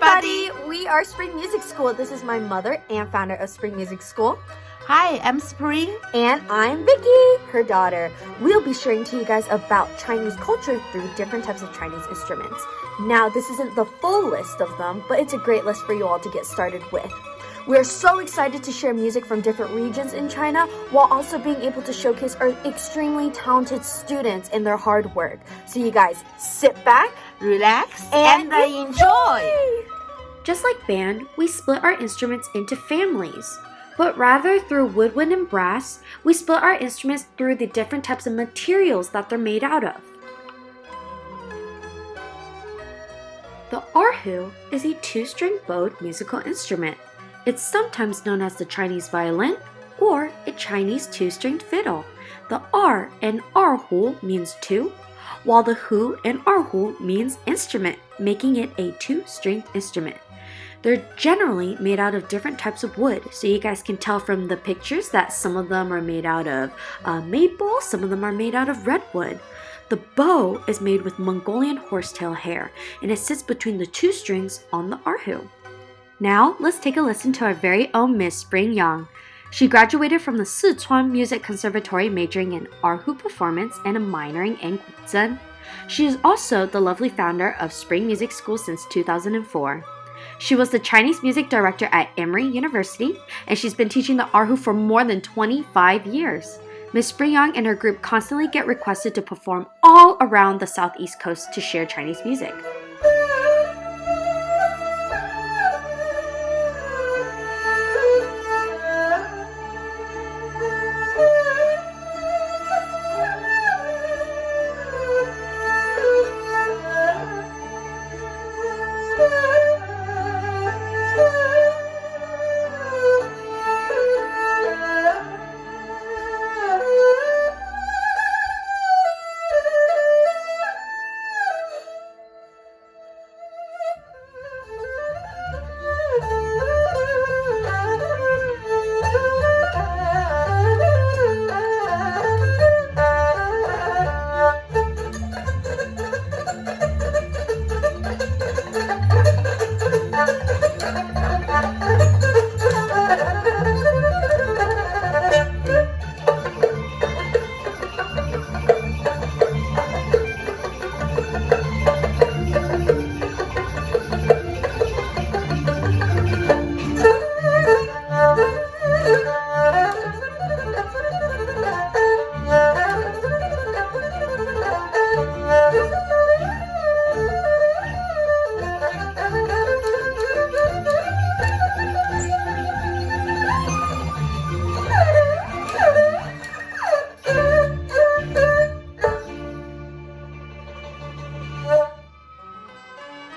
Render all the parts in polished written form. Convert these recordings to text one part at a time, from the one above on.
everybody! We are Spring Music School. This is my mother and founder of Spring Music School. Hi, I'm Spring. And I'm Vicky, her daughter. We'll be sharing to you guys about Chinese culture through different types of Chinese instruments. Now, this isn't the full list of them, but it's a great list for you all to get started with. We're so excited to share music from different regions in China while also being able to showcase our extremely talented students and their hard work. So you guys sit back, relax, and enjoy! Just like band, we split our instruments into families. But rather through woodwind and brass, we split our instruments through the different types of materials that they're made out of. The erhu is a two-string bowed musical instrument. It's sometimes known as the Chinese violin or a Chinese two-stringed fiddle. The er in erhu means two, while the hu in erhu means instrument, making it a two-stringed instrument. They're generally made out of different types of wood, so you guys can tell from the pictures that some of them are made out of maple, some of them are made out of redwood. The bow is made with Mongolian horsetail hair, and it sits between the two strings on the erhu. Now, let's take a listen to our very own Miss Spring Yang. She graduated from the Sichuan Music Conservatory majoring in erhu performance and minoring in Guzheng. She is also the lovely founder of Spring Music School since 2004. She was the Chinese music director at Emory University, and she's been teaching the erhu for more than 25 years. Miss Spring Yang and her group constantly get requested to perform all around the southeast coast to share Chinese music.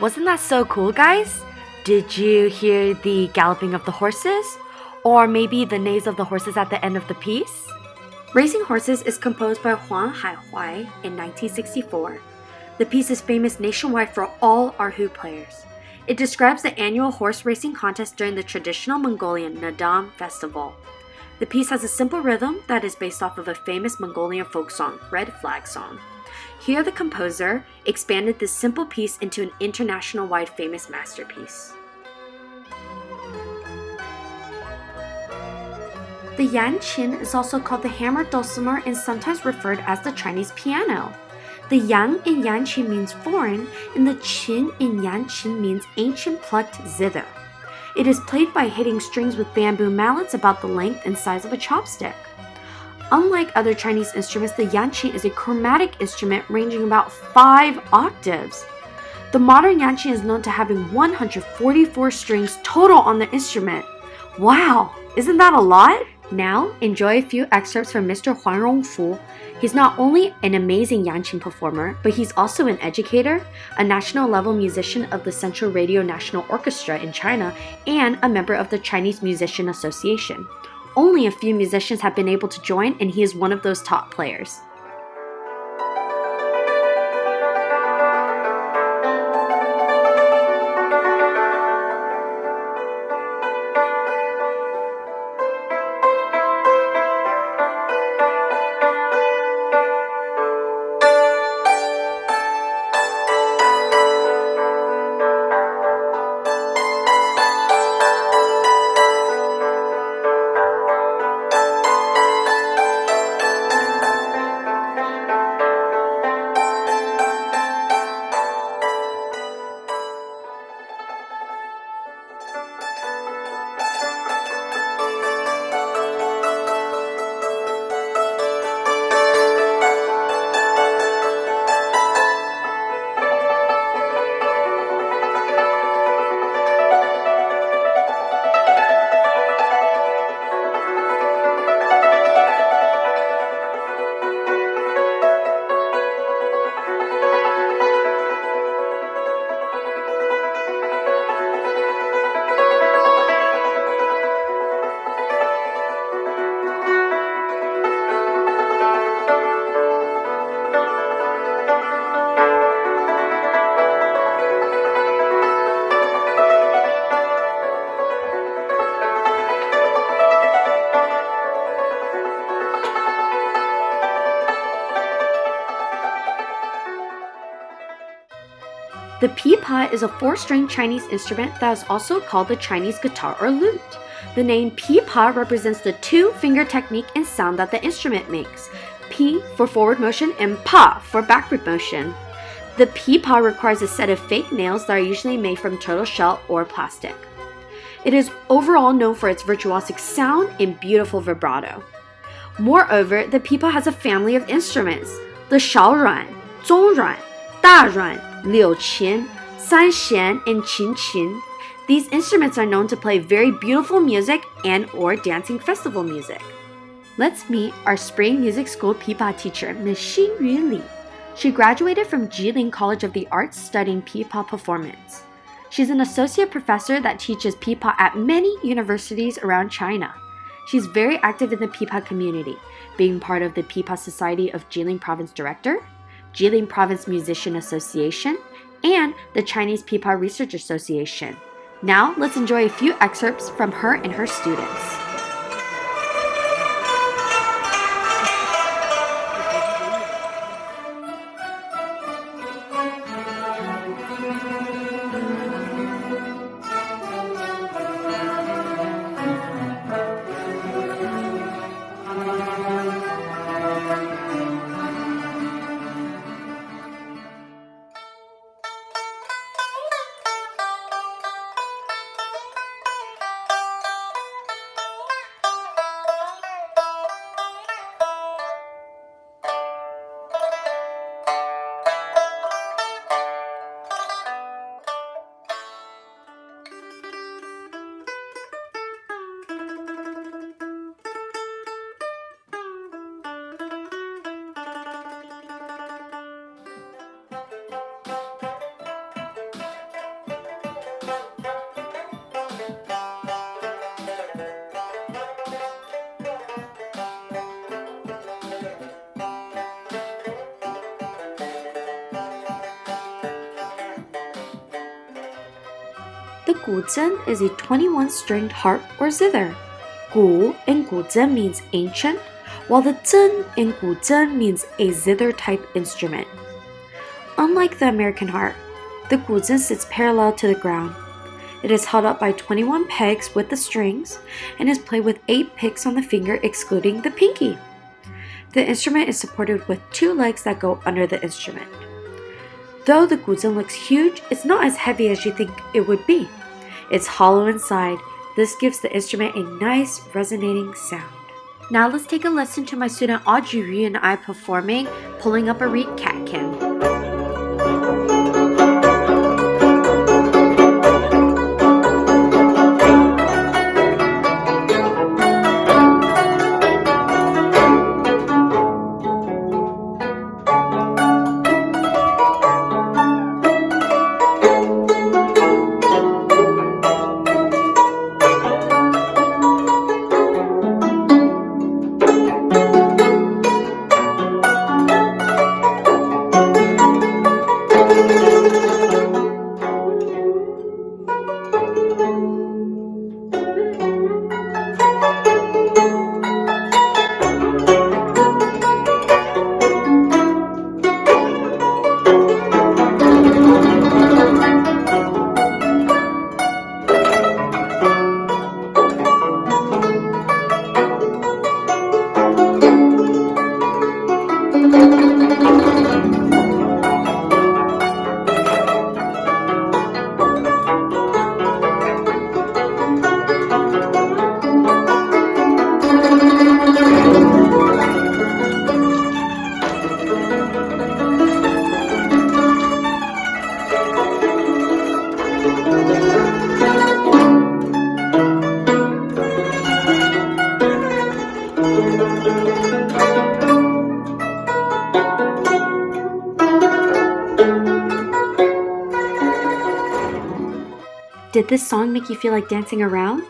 Wasn't that so cool, guys? Did you hear the galloping of the horses? Or maybe the neighs of the horses at the end of the piece? Racing Horses is composed by Huang Haihuai in 1964. The piece is famous nationwide for all erhu players. It describes the annual horse racing contest during the traditional Mongolian Nadam festival. The piece has a simple rhythm that is based off of a famous Mongolian folk song, Red Flag Song. Here the composer expanded this simple piece into an international-wide famous masterpiece. The Yangqin is also called the hammer dulcimer and sometimes referred as the Chinese piano. The yang in Yangqin means foreign, and the qin in Yangqin means ancient plucked zither. It is played by hitting strings with bamboo mallets about the length and size of a chopstick. Unlike other Chinese instruments, the Yangqin is a chromatic instrument ranging about 5 octaves. The modern Yangqin is known to having 144 strings total on the instrument. Wow, isn't that a lot? Now, enjoy a few excerpts from Mr. Huang Rongfu. He's not only an amazing Yangqin performer, but he's also an educator, a national-level musician of the Central Radio National Orchestra in China, and a member of the Chinese Musician Association. Only a few musicians have been able to join, and he is one of those top players. The pipa is a 4-string Chinese instrument that is also called the Chinese guitar or lute. The name pipa represents the 2-finger technique and sound that the instrument makes. Pi for forward motion and pa for backward motion. The pipa requires a set of fake nails that are usually made from turtle shell or plastic. It is overall known for its virtuosic sound and beautiful vibrato. Moreover, the pipa has a family of instruments. The shaoruan, zongruan, daruan, liuqin, sanxian, and qinqin. These instruments are known to play very beautiful music and or dancing festival music. Let's meet our spring music school pipa teacher, Ms. Xinyu Li. She graduated from Jilin College of the Arts studying pipa performance. She's an associate professor that teaches pipa at many universities around China. She's very active in the pipa community, being part of the Pipa Society of Jilin Province Director, Jilin Province Musician Association, and the Chinese Pipa Research Association. Now, let's enjoy a few excerpts from her and her students. The guzheng is a 21-stringed harp or zither. Gu in guzheng means ancient, while the zheng in guzheng means a zither-type instrument. Unlike the American harp, the guzheng sits parallel to the ground. It is held up by 21 pegs with the strings and is played with 8 picks on the finger excluding the pinky. The instrument is supported with 2 legs that go under the instrument. Though the guzheng looks huge, it's not as heavy as you think it would be. It's hollow inside. This gives the instrument a nice resonating sound. Now let's take a listen to my student Audrey Yu and I performing Pulling Up a Reed Catkin. Did this song make you feel like dancing around?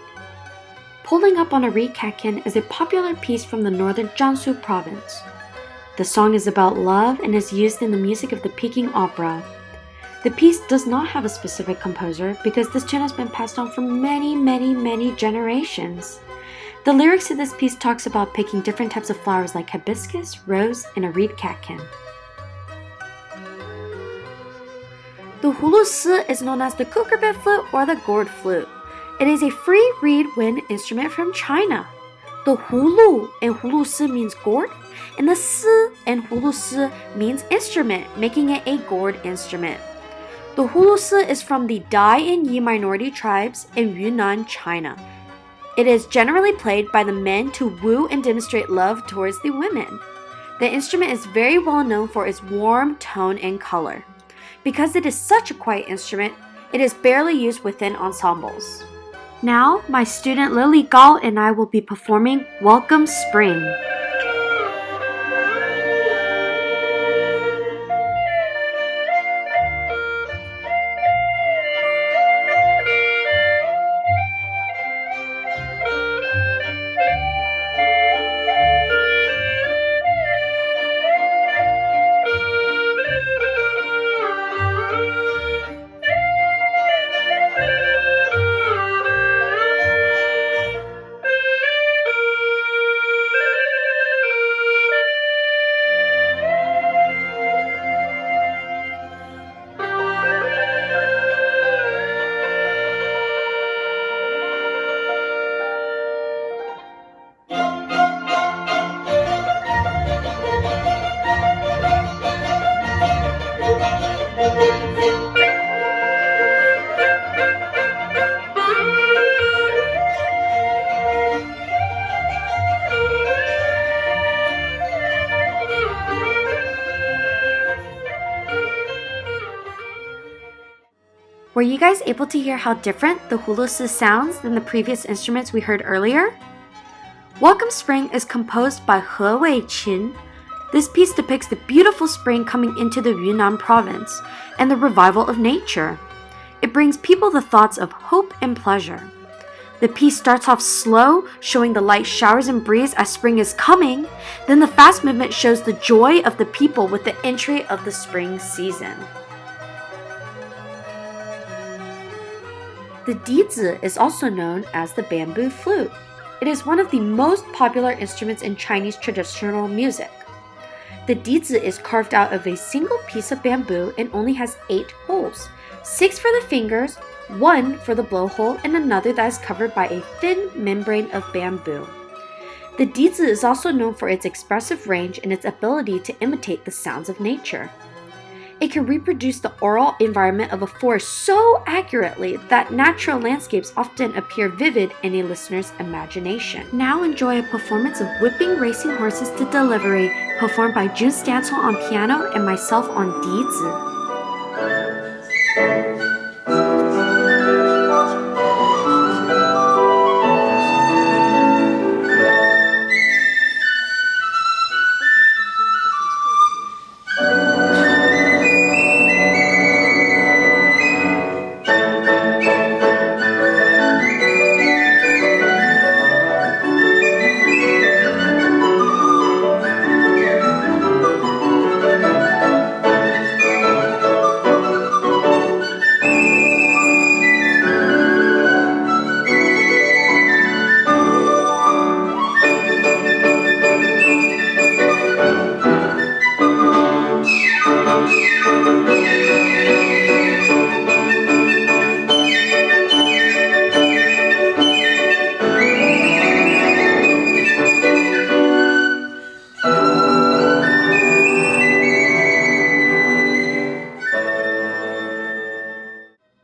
Pulling Up on a Reed Catkin is a popular piece from the northern Jiangsu province. The song is about love and is used in the music of the Peking opera. The piece does not have a specific composer because this tune has been passed on for many generations. The lyrics to this piece talks about picking different types of flowers like hibiscus, rose, and a reed catkin. The Hulu is known as the cucurbitt flute or the gourd flute. It is a free reed wind instrument from China. The Hulu in Hulu means gourd, and the si in Hulu means instrument, making it a gourd instrument. The Hulu is from the Dai and Yi minority tribes in Yunnan, China. It is generally played by the men to woo and demonstrate love towards the women. The instrument is very well known for its warm tone and color. Because it is such a quiet instrument, it is barely used within ensembles. Now, my student Lily Gao and I will be performing Welcome Spring. Were you guys able to hear how different the Hulu sounds than the previous instruments we heard earlier? Welcome Spring is composed by He Wei-qin. This piece depicts the beautiful spring coming into the Yunnan province and the revival of nature. It brings people the thoughts of hope and pleasure. The piece starts off slow, showing the light showers and breeze as spring is coming. Then the fast movement shows the joy of the people with the entry of the spring season. The Dizi is also known as the bamboo flute. It is one of the most popular instruments in Chinese traditional music. The Dizi is carved out of a single piece of bamboo and only has 8 holes, 6 for the fingers, 1 for the blowhole, and another that is covered by a thin membrane of bamboo. The Dizi is also known for its expressive range and its ability to imitate the sounds of nature. It can reproduce the oral environment of a forest so accurately that natural landscapes often appear vivid in a listener's imagination. Now enjoy a performance of Whipping Racing Horses to Delivery, performed by June Stansel on piano and myself on Dizi.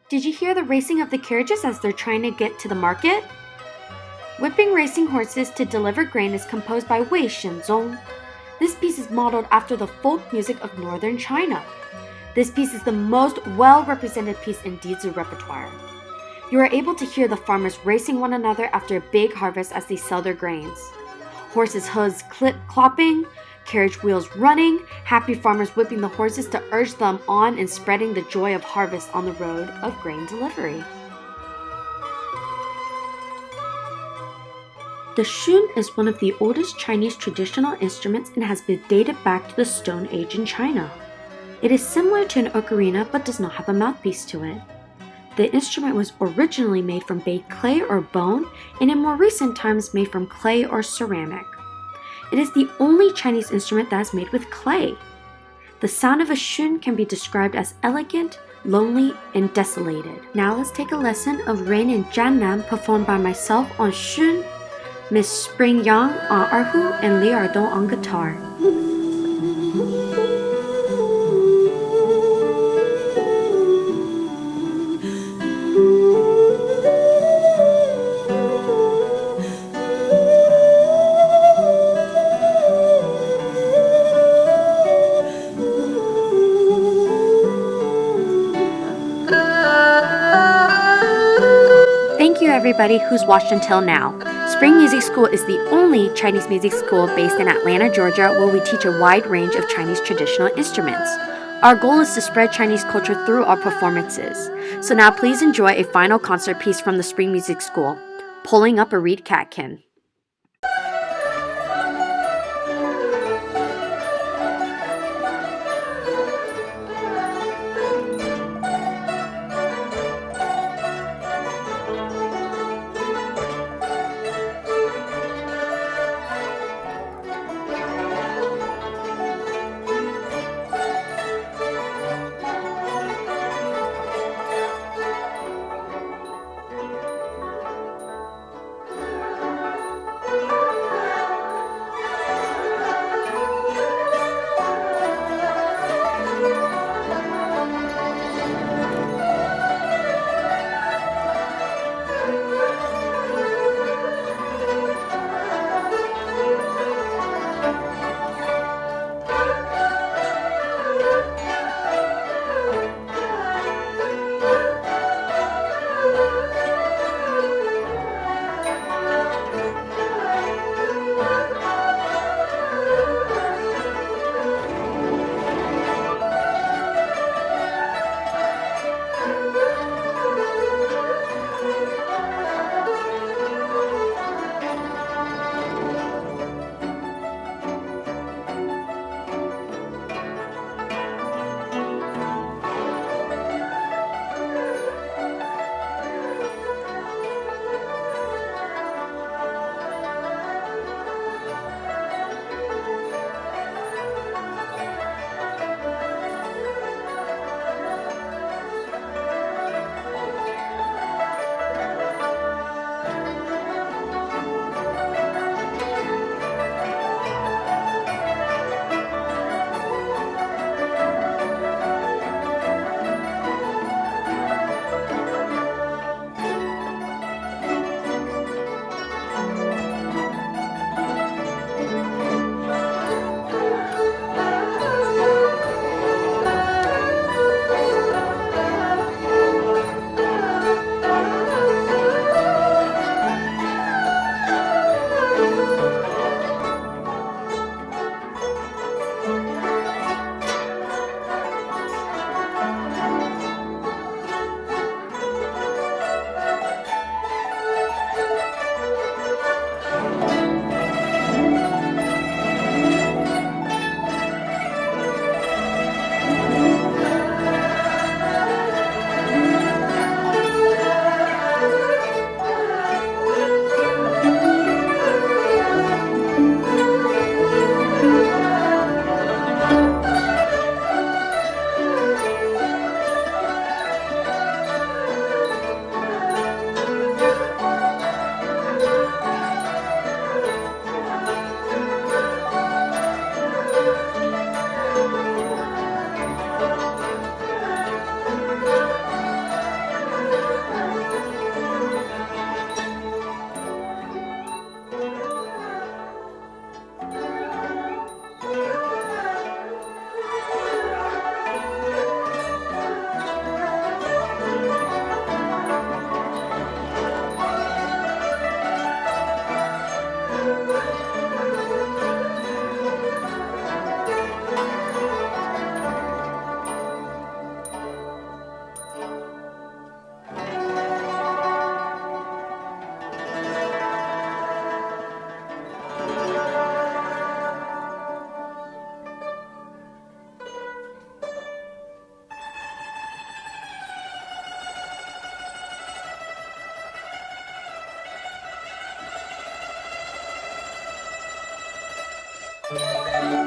Did you hear the racing of the carriages as they're trying to get to the market? Whipping Racing Horses to Deliver Grain is composed by Wei Shenzong. This piece is modeled after the folk music of northern China. This piece is the most well-represented piece in Dizi repertoire. You are able to hear the farmers racing one another after a big harvest as they sell their grains. Horses' hooves clopping, carriage wheels running, happy farmers whipping the horses to urge them on and spreading the joy of harvest on the road of grain delivery. The shun is one of the oldest Chinese traditional instruments and has been dated back to the Stone Age in China. It is similar to an ocarina but does not have a mouthpiece to it. The instrument was originally made from baked clay or bone, and in more recent times made from clay or ceramic. It is the only Chinese instrument that is made with clay. The sound of a shun can be described as elegant, lonely and desolated. Now let's take a lesson of Rain in Jiannam performed by myself on Shun, Miss Spring Yang on Erhu, and Li Ardong on guitar. Thank you everybody who's watched until now. Spring Music School is the only Chinese music school based in Atlanta, Georgia, where we teach a wide range of Chinese traditional instruments. Our goal is to spread Chinese culture through our performances. So now please enjoy a final concert piece from the Spring Music School, Pulling Up a Reed Catkin. Thank you.